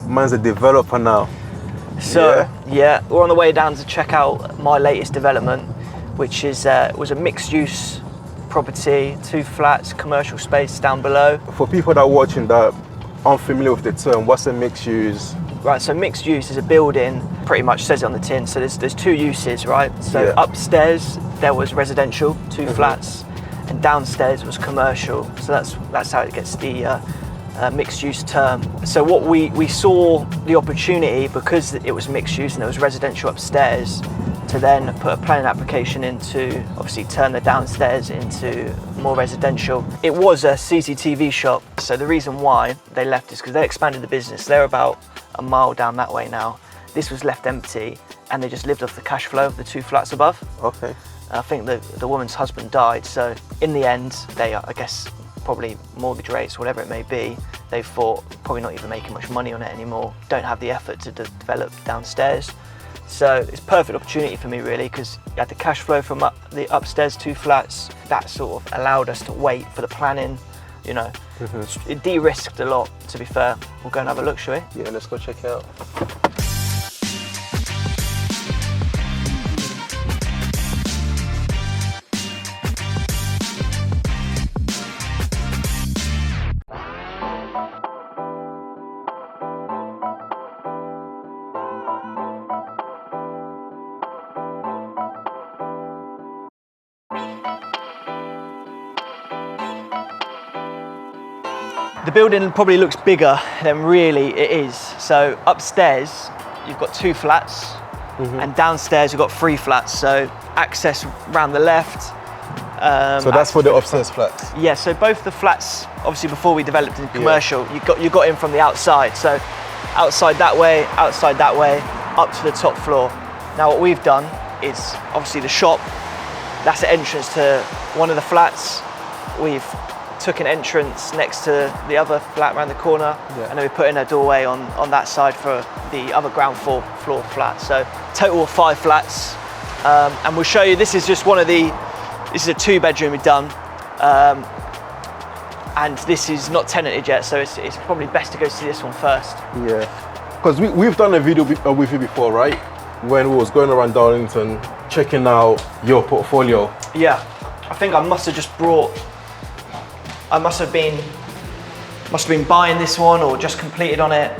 man's a developer now. So yeah, we're on the way down to check out my latest development, which is was a mixed-use property, 2 flats, commercial space down below. For people that are watching that aren't familiar with the term, what's a mixed use? Right, so mixed use is a building, pretty much says it on the tin. So there's 2 uses, right? So upstairs there was residential, 2 flats, and downstairs was commercial. So that's how it gets the mixed use term. So what we saw the opportunity, because it was mixed use and there was residential upstairs, to then put a planning application in to obviously turn the downstairs into more residential. It was a CCTV shop, so the reason why they left is because they expanded the business. They're about a mile down that way now. This was left empty and they just lived off the cash flow of the 2 flats above. Okay. I think the woman's husband died, so in the end, they, I guess, probably mortgage rates, whatever it may be, they thought probably not even making much money on it anymore, don't have the effort to develop downstairs. So it's a perfect opportunity for me really, because you had the cash flow from the upstairs 2 flats. That sort of allowed us to wait for the planning, you know. It de-risked a lot, to be fair. We'll go and have a look, shall we? Yeah, let's go check it out. The building probably looks bigger than really it is. So upstairs, you've got 2 flats, and downstairs you've got 3 flats. So access round the left. So that's for the upstairs flats? Yeah, so both the flats, obviously before we developed in commercial, you got in from the outside. So outside that way, up to the top floor. Now what we've done is, obviously the shop, that's the entrance to one of the flats. We've took an entrance next to the other flat around the corner, and then we put in a doorway on that side for the other ground floor flat. So total of 5 flats, and we'll show you, this is just one of the, this is a 2-bedroom we've done, and this is not tenanted yet, so it's probably best to go see this one first. Yeah, because we've done a video with you before, right? When we was going around Darlington, checking out your portfolio. Yeah, I think I must have just brought, I must have been buying this one or just completed on it.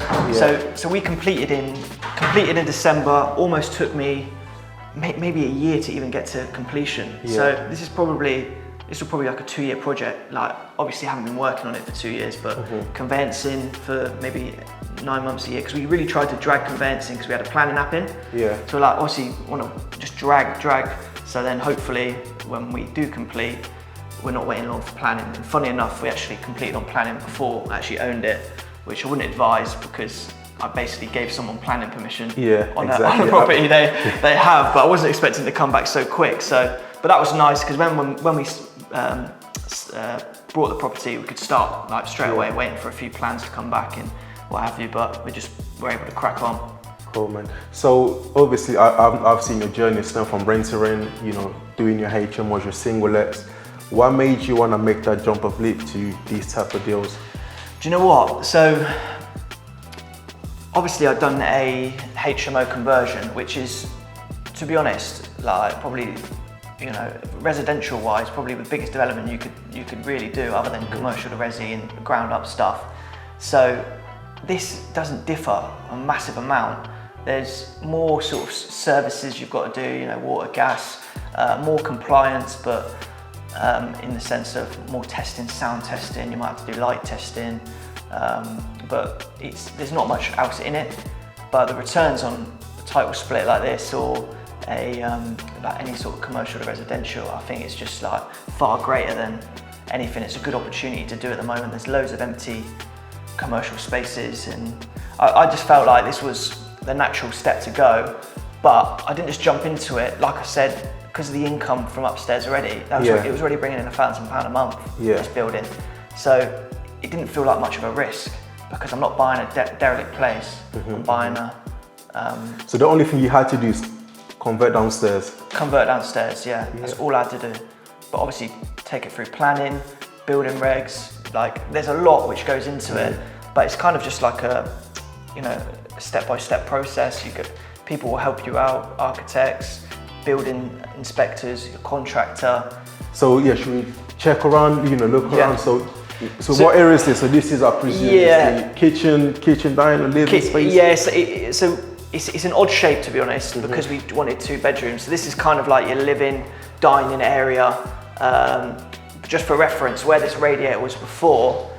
So we completed in December. Almost took me maybe a year to even get to completion. So this will probably like a 2-year project. Like, obviously I haven't been working on it for 2 years, but conveyancing for maybe 9 months a year, because we really tried to drag conveyancing because we had a planning app in. So like, obviously want to just drag. So then hopefully when we do complete, we're not waiting long for planning. And funny enough, we actually completed on planning before I actually owned it, which I wouldn't advise, because I basically gave someone planning permission on a property they have, but I wasn't expecting it to come back so quick. So, but that was nice, because when we brought the property, we could start like straight away waiting for a few plans to come back and what have you, but we're able to crack on. Cool, man. So obviously I've seen your journey stem from rent-to-rent, you know, doing your HMOs, your single lets. What made you want to make that jump of leap to these type of deals? Do you know what? So obviously I've done a HMO conversion, which is, to be honest, like probably, you know, residential wise, probably the biggest development you could really do, other than commercial to resi and ground up stuff. So this doesn't differ a massive amount. There's more sort of services you've got to do, you know, water, gas, more compliance, but in the sense of more testing, sound testing, you might have to do light testing, but there's not much else in it. But the returns on a title split like this, or like any sort of commercial to residential, I think it's just like far greater than anything. It's a good opportunity to do at the moment. There's loads of empty commercial spaces, and I just felt like this was the natural step to go. But I didn't just jump into it, like I said, because of the income from upstairs already. It was already bringing in £1,000 a month, this building. So it didn't feel like much of a risk, because I'm not buying a derelict place. I'm buying a... So the only thing you had to do is convert downstairs? Convert downstairs, yeah. That's all I had to do. But obviously take it through planning, building regs, like there's a lot which goes into it, but it's kind of just like you know, a step-by-step process. People will help you out, architects, building inspectors, your contractor. So yeah, should we check around, you know, look Yeah. around? So what area is this? So this is, I presume, Yeah. the kitchen, dining, living space? Yes, so it's an odd shape, to be honest, because we wanted 2 bedrooms. So this is kind of like your living, dining area. Just for reference, where this radiator was before,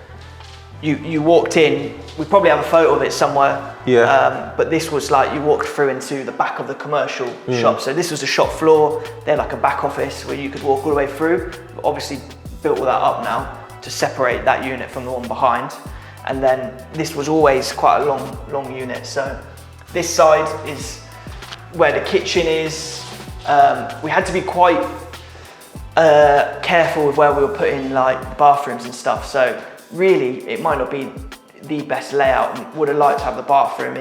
you walked in, we probably have a photo of it somewhere. Yeah. But this was like, you walked through into the back of the commercial shop. So this was the shop floor. They're like a back office where you could walk all the way through. Obviously built all that up now to separate that unit from the one behind. And then this was always quite a long unit. So this side is where the kitchen is. We had to be quite careful with where we were putting like bathrooms and stuff. So really, it might not be the best layout. Would have liked to have the bathroom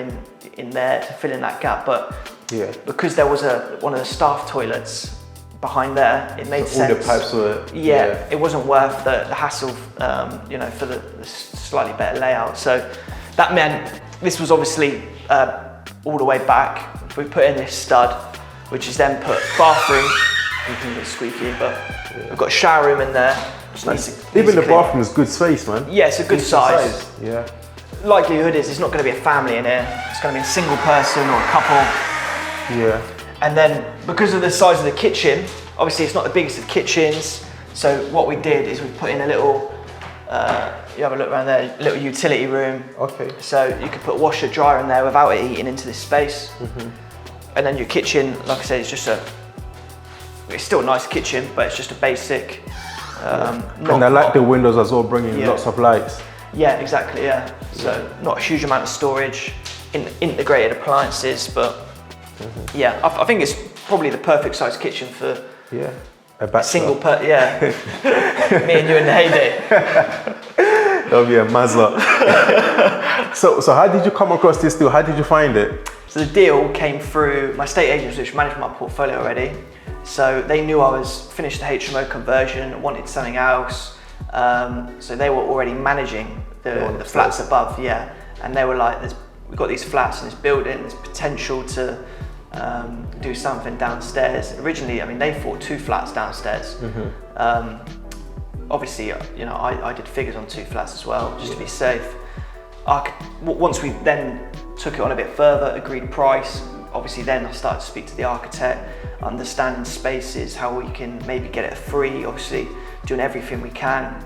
in there to fill in that gap, but yeah, because there was one of the staff toilets behind there, it made sense. All the pipes were... Yeah, it wasn't worth the hassle, you know, for the slightly better layout. So that meant this was obviously all the way back. We put in this stud, which is then put bathroom. A bit squeaky, but we've got a shower room in there. Even the bathroom is good space, man. Yeah, it's a good size. Yeah. Likelihood is it's not going to be a family in here. It's going to be a single person or a couple. Yeah. And then because of the size of the kitchen, obviously it's not the biggest of kitchens. So what we did is we put in a little, you have a look around there, little utility room. Okay. So you could put a washer, dryer in there without it eating into this space. And then your kitchen, like I said, it's just it's still a nice kitchen, but it's just a basic. And I like the windows as well, bringing lots of lights. Yeah, exactly, yeah. So not a huge amount of storage, integrated appliances, but yeah, I think it's probably the perfect size kitchen for a single yeah. Me and you in the heyday. That'll be a Mazda. So how did you come across this deal? How did you find it? So the deal came through my estate agents, which managed my portfolio already. So they knew I was finished the HMO conversion, wanted something else. So they were already managing the flats above, yeah. And they were like, we've got these flats in this building, there's potential to do something downstairs. Originally, I mean, they thought 2 flats downstairs. Obviously, you know, I did figures on 2 flats as well, just to be safe. Once we then took it on a bit further, agreed price, obviously then I started to speak to the architect, understanding spaces, how we can maybe get it free, obviously doing everything we can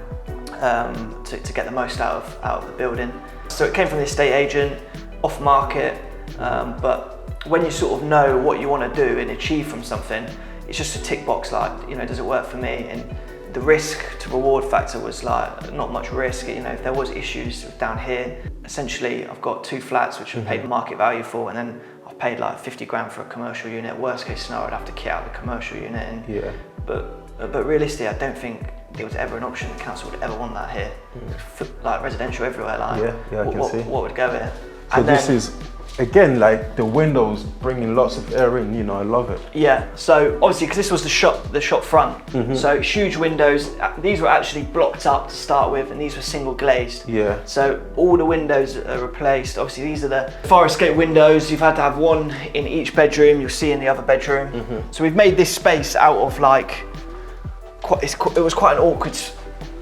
to get the most out of the building. So it came from the estate agent, off market, but when you sort of know what you want to do and achieve from something, it's just a tick box, like, you know, does it work for me? And the risk to reward factor was like not much risk. You know, if there was issues down here, essentially I've got 2 flats which I've paid market value for, and then I've paid like 50 grand for a commercial unit. Worst case scenario, I'd have to kit out the commercial unit. And, but realistically, I don't think there was ever an option the council would ever want that here. Like residential everywhere, like I can see. What would go here? So and this is, again, like the windows bringing lots of air in, you know, I love it. Yeah, so obviously, because this was the shop front, so huge windows. These were actually blocked up to start with, and these were single glazed. Yeah. So all the windows are replaced. Obviously, these are the fire escape windows. You've had to have one in each bedroom. You'll see in the other bedroom. So we've made this space out of like, it was quite an awkward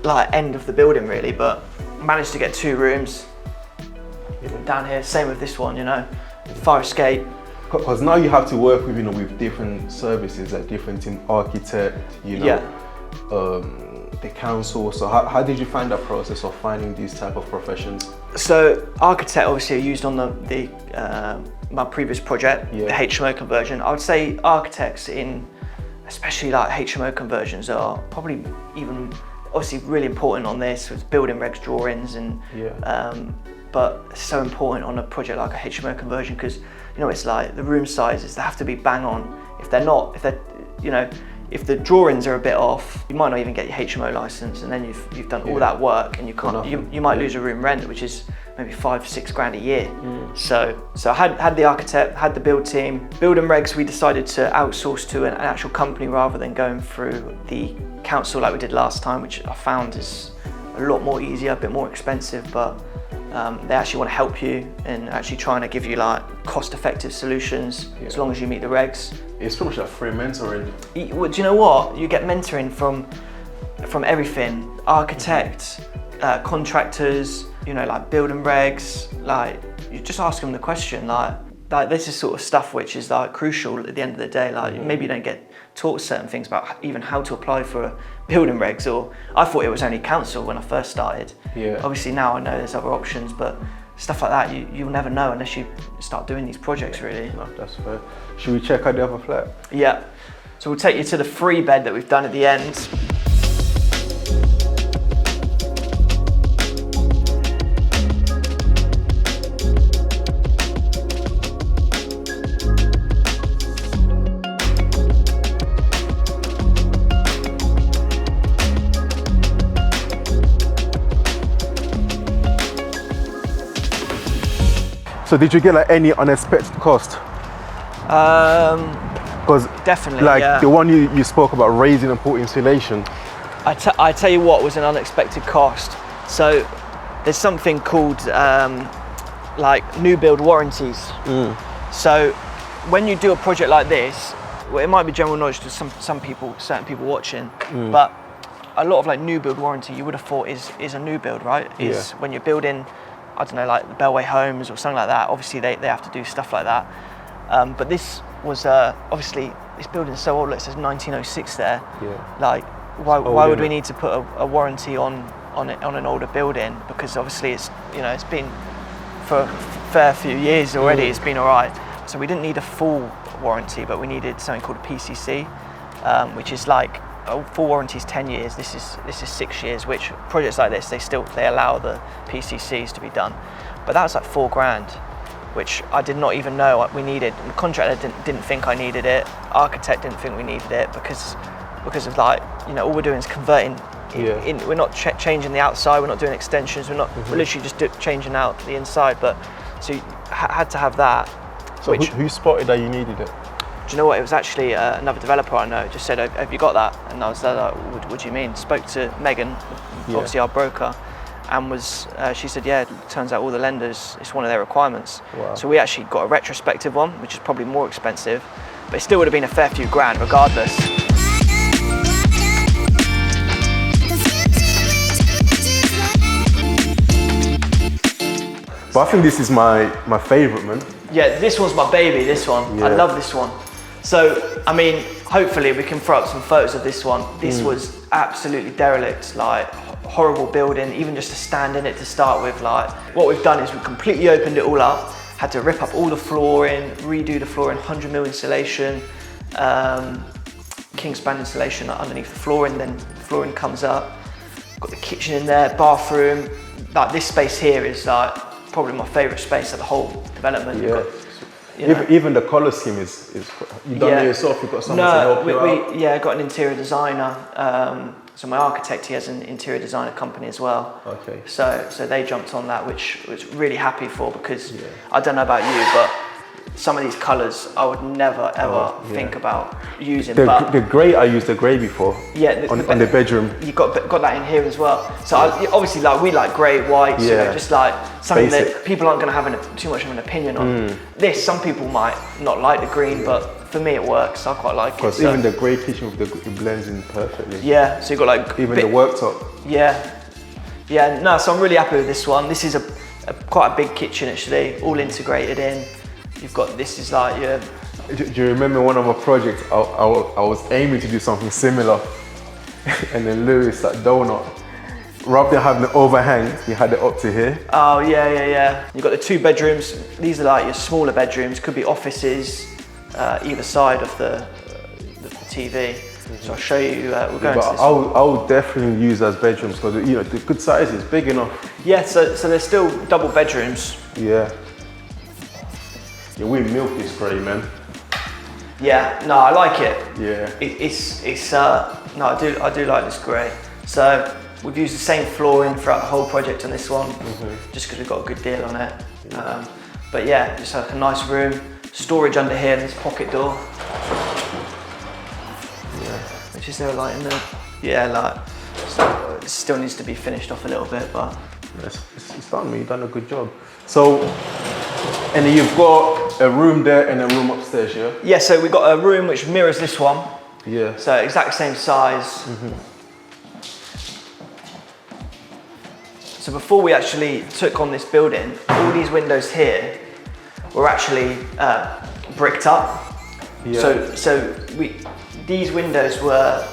like end of the building really, but managed to get 2 rooms. Down here, same with this one, you know, fire escape. Because now you have to work with, you know, with different services, like different team, architect, you know, the council. So how did you find that process of finding these type of professions? So architect obviously I used on my previous project, the HMO conversion. I would say architects in, especially like HMO conversions, are probably even obviously really important on this with building regs drawings and but it's so important on a project like a HMO conversion because, you know, it's like the room sizes, they have to be bang on. If they're not, you know, if the drawings are a bit off, you might not even get your HMO license, and then you've done all that work and you can't, you might lose a room rent, which is maybe 5-6 grand a year. So I had the architect, had the build team. Building regs, we decided to outsource to an actual company rather than going through the council like we did last time, which I found is a lot more easier, a bit more expensive, but They actually want to help you and actually trying to give you like cost-effective solutions as long as you meet the regs. It's pretty much like free mentoring. Well, do you know what? You get mentoring from everything: architects, contractors, you know, like building regs. Like you just ask them the question, like this is sort of stuff which is like crucial at the end of the day. Like maybe you don't get taught certain things about even how to apply for building regs, or I thought it was only council when I first started. Yeah. Obviously now I know there's other options, but stuff like that you'll never know unless you start doing these projects really. No, that's fair. Should we check out the other flat? Yeah. So we'll take you to the free bed that we've done at the end. So did you get like any unexpected cost? Because Definitely, like yeah. the one you spoke about, raising and put insulation. I tell you what was an unexpected cost. So there's something called like new build warranties. So when you do a project like this, well, it might be general knowledge to some people, certain people watching, but a lot of like new build warranty you would have thought is a new build, right? Is when you're building, I don't know, like the Bellway homes or something like that. Obviously they have to do stuff like that. But this was obviously, this building is so old. It says 1906 there. Yeah. Like why would we need to put a warranty on an older building? Because obviously it's, you know, it's been for a fair few years already. It's been all right. So we didn't need a full warranty, but we needed something called a PCC, which is like a full warranty is 10 years. This is 6 years. Which projects like this they allow the PCCs to be done, but that was like £4,000, which I did not even know we needed. The contractor didn't think I needed it. Architect didn't think we needed it because of like, you know, all we're doing is converting. We're not changing the outside. We're not doing extensions. We're literally just changing out the inside. But so you had to have that. So who spotted that you needed it? Do you know what? It was actually another developer I know just said, "Have you got that?" And I was like, "What do you mean?" Spoke to Megan, obviously our broker, and she said, "Yeah, it turns out all the lenders, it's one of their requirements." Wow. So we actually got a retrospective one, which is probably more expensive, but it still would have been a fair few grand regardless. But I think this is my favourite, man. Yeah, this one's my baby, this one. Yeah. I love this one. So, I mean, hopefully we can throw up some photos of this one. This was absolutely derelict, like horrible building, even just to stand in it to start with. Like, what we've done is we've completely opened it all up, had to rip up all the flooring, redo the flooring, 100mm insulation, kingspan insulation underneath the flooring, then the flooring comes up. Got the kitchen in there, bathroom. Like, this space here is like probably my favourite space of the whole development. Yeah. Even the colour scheme is you done it yourself. You've got someone to help you out. Yeah, I got an interior designer. So my architect, he has an interior designer company as well. Okay. So they jumped on that, which really happy for, because I don't know about you, but some of these colours I would never ever think about using. The grey, I used the grey before. Yeah, on the bedroom. You got that in here as well. So obviously, like, we like grey, white, you know, just like something basic. that people aren't going to have too much of an opinion on. This, some people might not like the green, but for me it works. I quite like it. Because even the grey kitchen with it blends in perfectly. Yeah, so you got like even the worktop. Yeah. No, so I'm really happy with this one. This is quite a big kitchen actually, all integrated in. You've got, this is like your... Do you remember one of my projects, I was aiming to do something similar, and then Lewis, that donut, rather than having the overhang, he had it up to here. Oh yeah. You've got the 2 bedrooms. These are like your smaller bedrooms, could be offices either side of the TV. So I'll show you, we'll go into this. I would definitely use those bedrooms because, you know, the good size is big enough. Yeah, so there's still double bedrooms. Yeah, we milk this grey, man. Yeah, no, I like it. Yeah. No, I do like this grey. So we've used the same flooring throughout the whole project on this one, just because we've got a good deal on it. But yeah, just like a nice room, storage under here, and this pocket door. Which is there, like in the, like, so it still needs to be finished off a little bit, but It's done, man. You've done a good job. So, and then you've got a room there and a room upstairs, yeah? Yeah, so we've got a room which mirrors this one. Yeah. So exact same size. So before we actually took on this building, all these windows here were actually bricked up. Yeah. So these windows were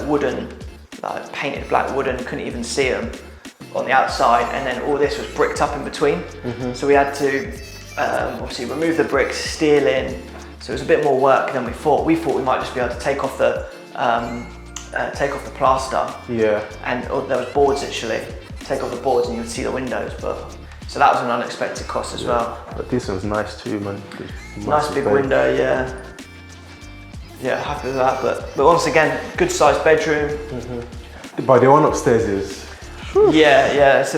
wooden, like painted black wooden. Couldn't even see them on the outside, and then all this was bricked up in between. So we had to obviously remove the bricks, steel in. So it was a bit more work than we thought. We thought we might just be able to take off the plaster. Yeah. And there was boards actually. Take off the boards and you would see the windows, but. So that was an unexpected cost as well. But this one's nice too, man. Nice big window, yeah. Yeah, happy with that. But once again, good sized bedroom. But the one upstairs is. Yeah, it's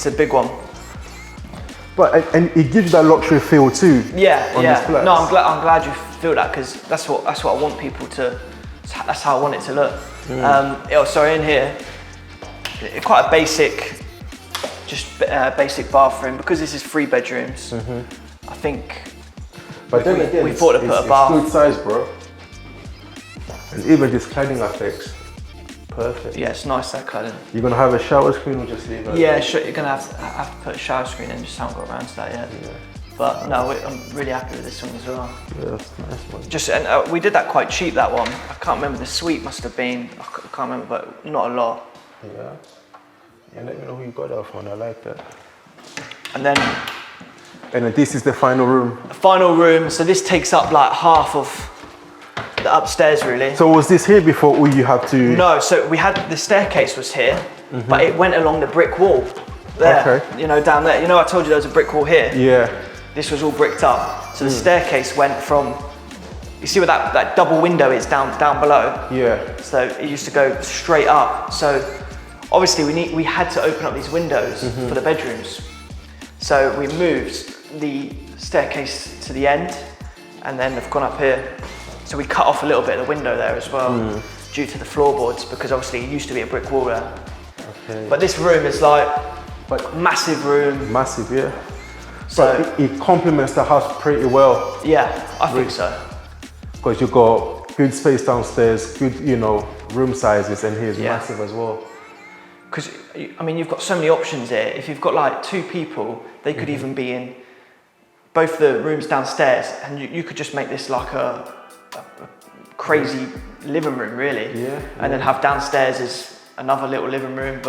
a big one. But and it gives you that luxury feel too. Yeah, on yeah. These flats. No, I'm glad you feel that because that's what I want people to. That's how I want it to look. In here, quite a basic. Just basic bathroom because this is 3 bedrooms. I think. But then again, we thought to put a bath. It's good size, bro. And even this cladding effects, perfect. Yeah, it's nice that cladding. You're gonna have a shower screen or just leave it? Yeah, sure. You're gonna have to put a shower screen in. Just haven't got around to that yet. Yeah. But no, I'm really happy with this one as well. Yeah, that's a nice one. And we did that quite cheap. That one. I can't remember. The suite must have been. I can't remember, but not a lot. Yeah. Yeah, let me know who you got that from. I like that. And then this is the final room. The final room. So this takes up like half of the upstairs, really. So was this here before, or you have to? No. So we had the staircase was here, but it went along the brick wall there. Okay. You know, down there. You know, I told you there was a brick wall here. Yeah. This was all bricked up. So the staircase went from. You see where that double window is down below? Yeah. So it used to go straight up. So. Obviously, we had to open up these windows for the bedrooms. So we moved the staircase to the end and then they've gone up here. So we cut off a little bit of the window there as well due to the floorboards because obviously it used to be a brick wall there. Okay. But this room is like massive room. Massive, yeah. So but it complements the house pretty well. Yeah, I think so. Because you've got good space downstairs, good, room sizes, and here's massive as well. Because, I mean, you've got so many options here. If you've got like 2 people, they could even be in both the rooms downstairs and you could just make this like a crazy living room, really. Yeah. And then have downstairs as another little living room,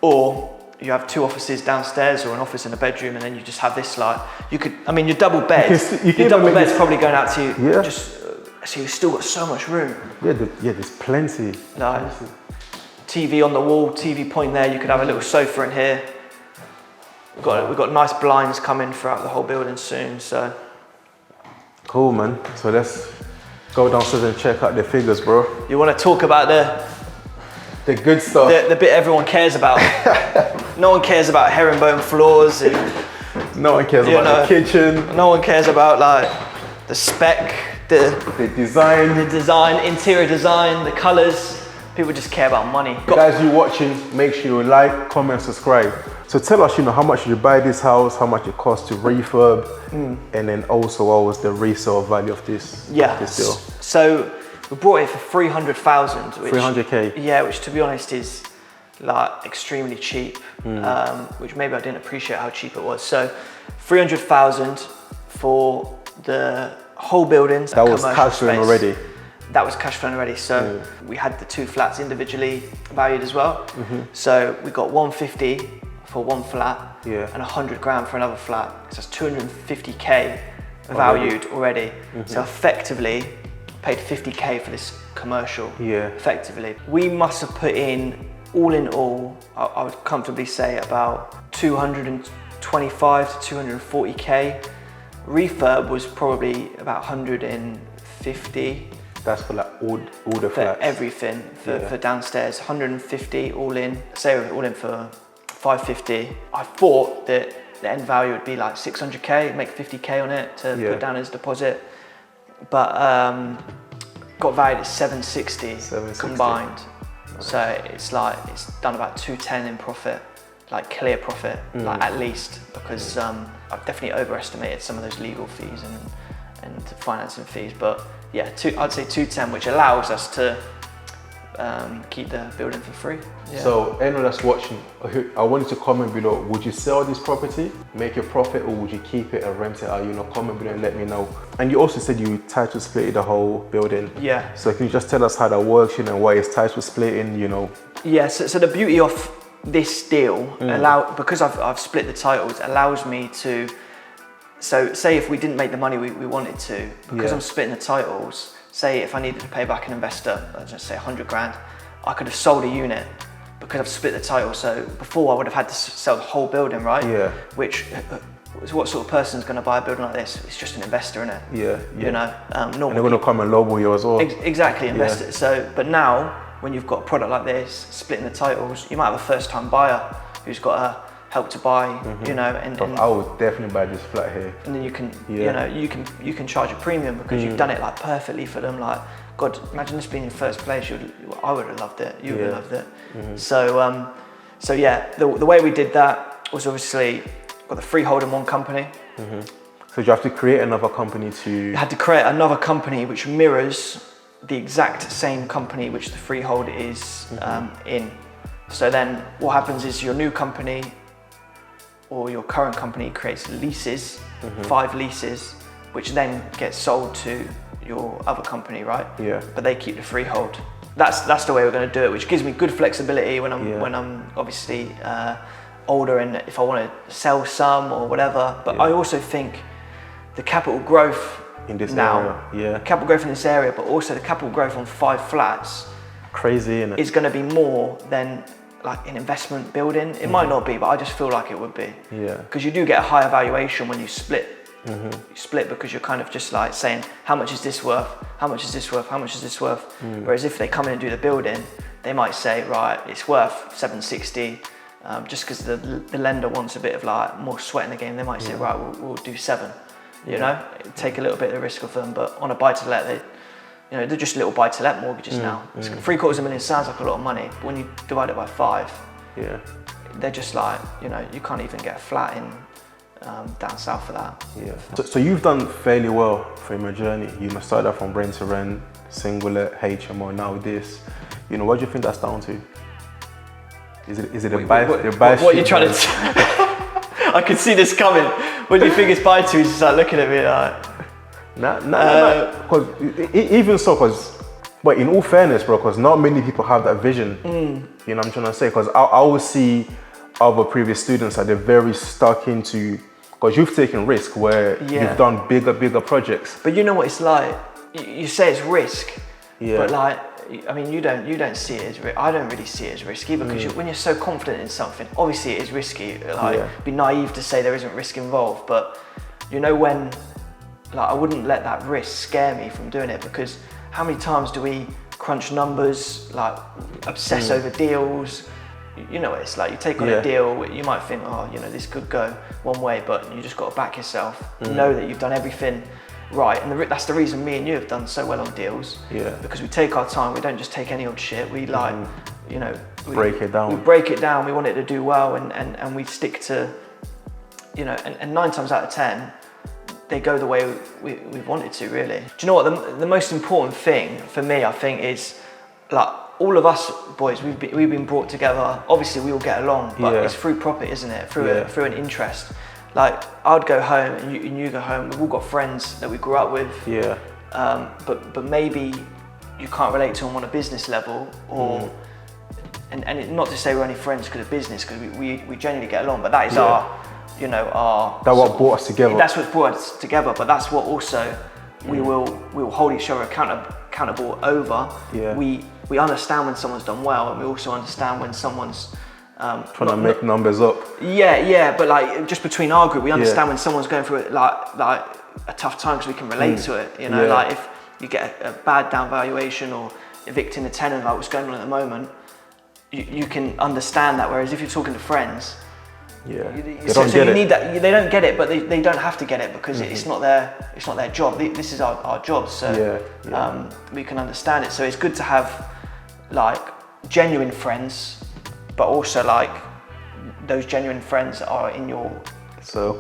or you have 2 offices downstairs or an office and a bedroom and then you just have this like, your double bed, your double bed's probably going out to so you've still got so much room. Yeah, there's plenty. Like, TV on the wall, TV point there. You could have a little sofa in here. We've got nice blinds coming throughout the whole building soon. So cool, man. So let's go downstairs and check out the figures, bro. You want to talk about the good stuff, the bit everyone cares about. No one cares about herringbone floors. No one cares about the kitchen. No one cares about like the spec, the design, interior design, the colours. People just care about money. Guys, you watching, make sure you like, comment, subscribe. So tell us, how much did you buy this house, how much it cost to refurb, and then also what was the resale value of this deal? So we bought it for 300,000. 300K? Yeah, which to be honest is like extremely cheap, which maybe I didn't appreciate how cheap it was. So 300,000 for the whole building. That was cash flowing already? That was cash flowing already. So we had the 2 flats individually valued as well. So we got 150 for 1 flat and 100 grand for another flat. So that's 250K valued already. So effectively paid 50K for this commercial. Effectively. We must have put in all, I would comfortably say about 225 to 240K. Refurb was probably about 150. That's for like all the flats? For everything, for downstairs, 150 all in. Say all in for 550. I thought that the end value would be like 600K, make 50K on it to put down as deposit. But got valued at 760 combined. So it's like, it's done about 210 in profit, like clear profit, like at least, because I've definitely overestimated some of those legal fees and financing fees. But yeah, I'd say 210, which allows us to keep the building for free. Yeah. So anyone that's watching, I want you to comment below, would you sell this property, make a profit, or would you keep it and rent it out? Comment below and let me know. And you also said you title split the whole building. Yeah. So can you just tell us how that works, and why it's title splitting, Yeah, so the beauty of this deal, because I've split the titles, allows me to, so say if we didn't make the money we wanted to, because I'm splitting the titles, say if I needed to pay back an investor, let's just say 100 grand, I could have sold a unit because I've split the title. So before I would have had to sell the whole building, right? Yeah. Which, what sort of person is going to buy a building like this? It's just an investor, isn't it? Yeah. Normally. And they're going to come and lowball you as well. Exactly, investor. So, but now, when you've got a product like this, splitting the titles, you might have a first-time buyer who's got to help to buy, and I would definitely buy this flat here. And then you can, you can charge a premium because you've done it like perfectly for them. Like, God, imagine this being in first place. I would have loved it. You would have loved it. So yeah, the way we did that was obviously got the freehold in one company. So you have to create another company to. I had to create another company which mirrors the exact same company which the freehold is in. So then what happens is your new company or your current company creates leases, 5 leases, which then get sold to your other company, right? Yeah. But they keep the freehold. That's the way we're going to do it, which gives me good flexibility when I'm obviously older, and if I want to sell some or whatever. But I also think the capital growth in this now, area, capital growth in this area, but also the capital growth on 5 flats, crazy, isn't it? Is going to be more than like an investment building. It might not be, but I just feel like it would be. Yeah. Because you do get a higher valuation when you split. You split because you're kind of just like saying, how much is this worth? How much is this worth? How much is this worth? Whereas if they come in and do the building, they might say, right, it's worth 760. Just because the lender wants a bit of like more sweat in the game, they might say, right, we'll do 7. You know, take a little bit of the risk of them. But on a buy-to-let, they're just little buy-to-let mortgages now. $750,000 sounds like a lot of money, but when you divide it by 5, they're just like, you can't even get a flat in down south for that. Yeah. So you've done fairly well from your journey. You started out from rent to rent, single-let, HMO, now this. What do you think that's down to? Is it a buy? What are you trying to say? I could see this coming. What do you think it's buy to? He's just like looking at me like. Nah. Because even so, but in all fairness, bro, because not many people have that vision. You know what I'm trying to say? Because I always see other previous students that they're very stuck into, because you've taken risk where you've done bigger projects. But you know what it's like? You say it's risk, but like, I mean, you don't see it as risk. I don't really see it as risky because when you're so confident in something, obviously it is risky. Like, it'd be naive to say there isn't risk involved, but when, like, I wouldn't let that risk scare me from doing it, because how many times do we crunch numbers, like obsess over deals? You know what it's like, you take on a deal, you might think, this could go one way, but you just got to back yourself, know that you've done everything right. And that's the reason me and you have done so well on deals, because we take our time, we don't just take any old shit, we like, break it down. We break it down, we want it to do well, and we stick to, and 9 times out of 10, they go the way we want it to, really. Do you know what, the most important thing for me, I think, is like, all of us boys, we've been brought together. Obviously, we all get along, but it's through profit, isn't it? Through an interest. Like, I'd go home and you go home. We've all got friends that we grew up with. But maybe you can't relate to them on a business level, or and not to say we're only friends because of business, because we genuinely get along. But that is our. That's what brought us together. That's what brought us together. But that's what also we will hold each other accountable over. We understand when someone's done well, and we also understand when someone's trying to make numbers up. But like, just between our group, we understand when someone's going through like a tough time, because we can relate to it. Like, if you get a bad down valuation or evicting a tenant, like what's going on at the moment, you can understand that. Whereas if you're talking to friends, they don't get it, but they don't have to get it, because it's not their job. This is our job, so we can understand it. So it's good to have like genuine friends, but also like those genuine friends are in your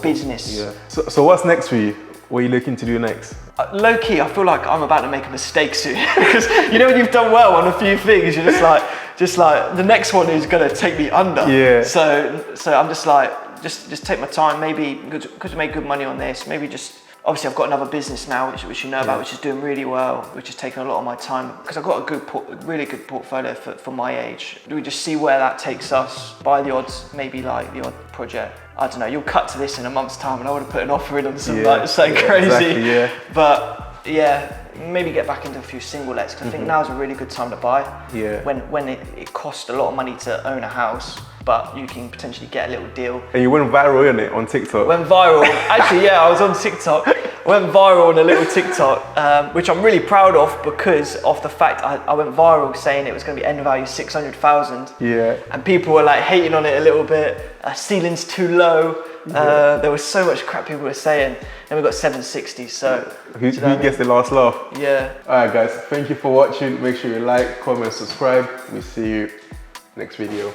business. Yeah. So what's next for you? What are you looking to do next? Low key, I feel like I'm about to make a mistake soon because you know when you've done well on a few things, you're just like the next one is gonna take me under. Yeah. So I'm just like, just take my time. Maybe because I make good money on this. Maybe just obviously I've got another business now, which you know about, which is doing really well, which is taking a lot of my time because I've got a really good portfolio for my age. We just see where that takes us. Buy the odds, maybe like the odd project. I don't know. You'll cut to this in a month's time, and I would have put an offer in on something crazy. Exactly, yeah. But yeah, maybe get back into a few single lets because I think now's a really good time to buy. Yeah. When it costs a lot of money to own a house, but you can potentially get a little deal. And you went viral, innit, on TikTok? Went viral. Actually, yeah, I was on TikTok. I went viral on a little TikTok, which I'm really proud of because of the fact I went viral saying it was going to be end value 600,000. Yeah. And people were like hating on it a little bit. Ceiling's too low. There was so much crap people were saying. And we got 760. So who gets the last laugh? Yeah. All right, guys. Thank you for watching. Make sure you like, comment, subscribe. We'll see you next video.